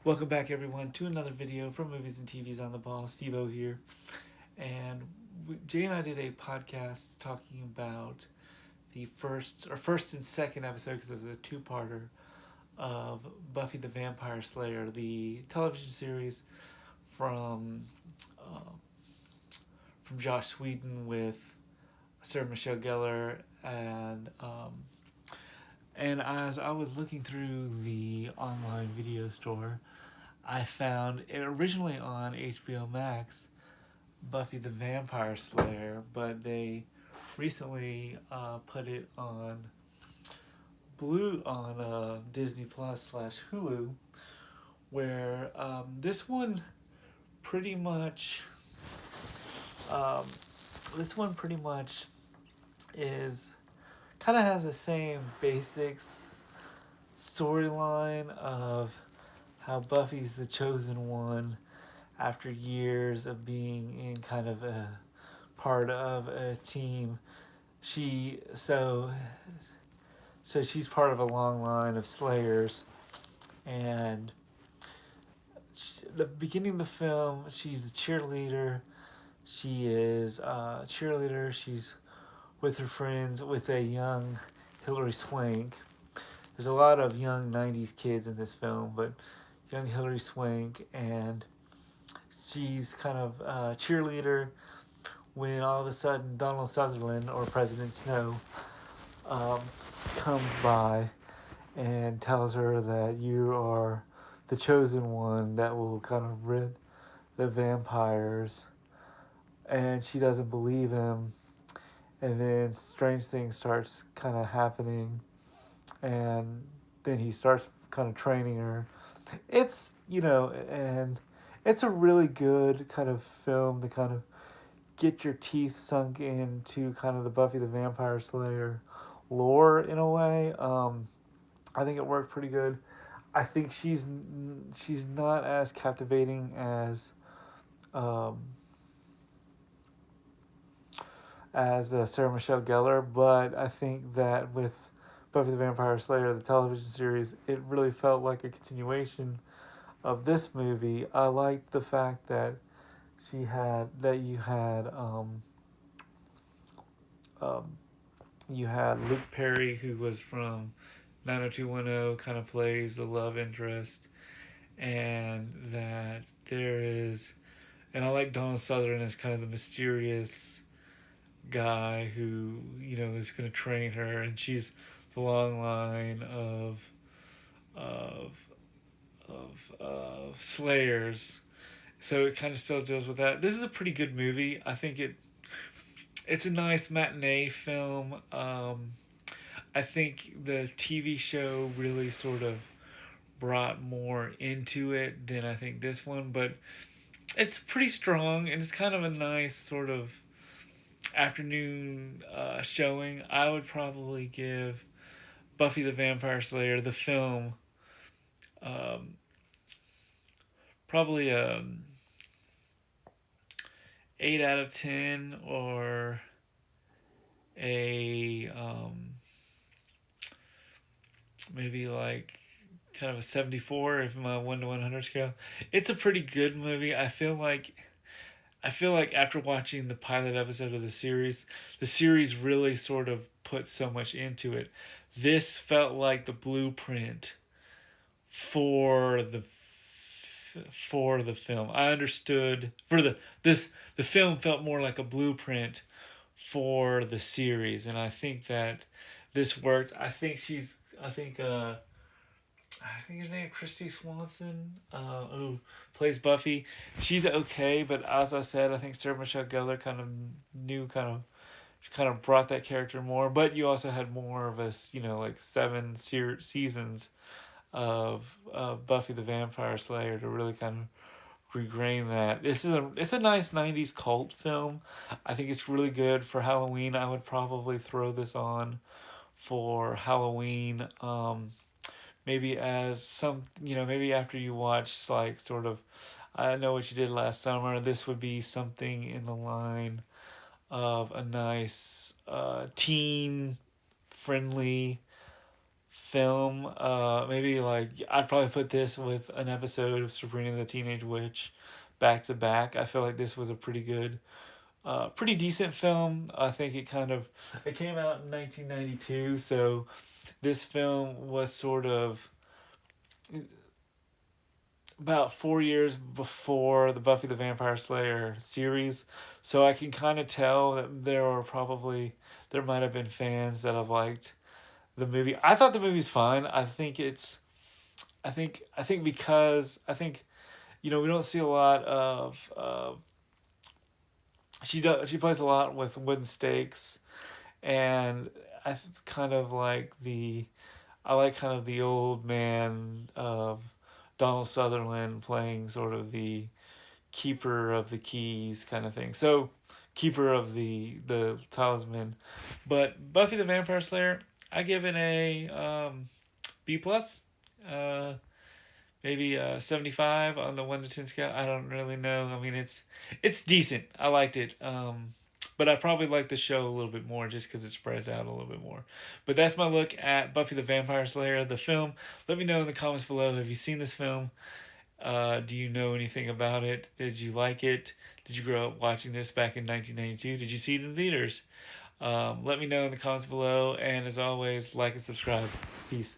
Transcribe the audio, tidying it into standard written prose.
Welcome back, everyone, to another video from Movies and TVs on the Ball. Steve-O here. And Jay and I did a podcast talking about the first and second episode, because it was a two-parter, of Buffy the Vampire Slayer, the television series from uh, from Joss Whedon with Sarah Michelle Gellar and as I was looking through the online video store, I found it originally on HBO Max, Buffy the Vampire Slayer, but they recently put it on Disney Plus slash Hulu, where this one pretty much um, is kind of has the same basics storyline of how Buffy's the chosen one after years of being in kind of a part of a team. She so so she's part of a long line of Slayers, and the beginning of the film, she's the cheerleader. She is a cheerleader. She's with her friends with a young Hilary Swank. There's a lot of young '90s kids in this film, but young Hilary Swank, and she's kind of a cheerleader when all of a sudden Donald Sutherland, or President Snow, um, comes by and tells her that you are the chosen one that will kind of rid the vampires. And she doesn't believe him. And then strange things starts kind of happening. And then he starts kind of training her. And it's a really good kind of film to kind of get your teeth sunk into kind of the Buffy the Vampire Slayer lore in a way. I think it worked pretty good. I think she's not as captivating um, as Sarah Michelle Gellar, but I think that with Buffy the Vampire Slayer, the television series, it really felt like a continuation of this movie. I liked the fact that um, you had Luke Perry, who was from 90210, kind of plays the love interest, and that there is, and I like Donald Sutherland as kind of the mysterious guy who is going to train her, and she's the long line of slayers. So it kind of still deals with that. This is a pretty good movie. I think it's a nice matinee film. I think the TV show really sort of brought more into it than I think this one, but it's pretty strong, and it's kind of a nice sort of afternoon showing. I would probably give Buffy the Vampire Slayer, the film, um, probably a 8 out of 10, or a maybe like kind of a 74 if my 1 to 100 scale. It's a pretty good movie. I feel like after watching the pilot episode of the series really sort of put so much into it. This felt like the blueprint for the film. I understood for the film felt more like a blueprint for the series, and I think that this worked. I think her name Christie Swanson, who plays Buffy. She's okay, but as I said, I think Sarah Michelle Gellar kind of brought that character more. But you also had more of a like seasons of Buffy the Vampire Slayer to really kind of regrain that. It's a nice '90s cult film. I think it's really good for Halloween. I would probably throw this on for Halloween. Maybe as maybe after you watch, like, sort of, I Know What You Did Last Summer, this would be something in the line of a nice teen friendly film. Maybe like I'd probably put this with an episode of Sabrina the Teenage Witch back to back. I feel like this was a pretty decent film. I think it came out in 1992, so this film was sort of about 4 years before the Buffy the Vampire Slayer series, so I can kind of tell that there might have been fans that have liked the movie. I thought the movie's fine. I think because I think we don't see a lot of she plays a lot with wooden stakes, and I kind of like kind of the old man of Donald Sutherland playing sort of the keeper of the keys kind of thing. So keeper of the talisman. But Buffy the Vampire Slayer, I give it a B plus. Maybe 75 on the 1 to 10 scale. I don't really know. I mean, it's decent. I liked it. But I probably like the show a little bit more just because it spreads out a little bit more. But that's my look at Buffy the Vampire Slayer, the film. Let me know in the comments below. Have you seen this film? Do you know anything about it? Did you like it? Did you grow up watching this back in 1992? Did you see it in theaters? Let me know in the comments below. And as always, like and subscribe. Peace.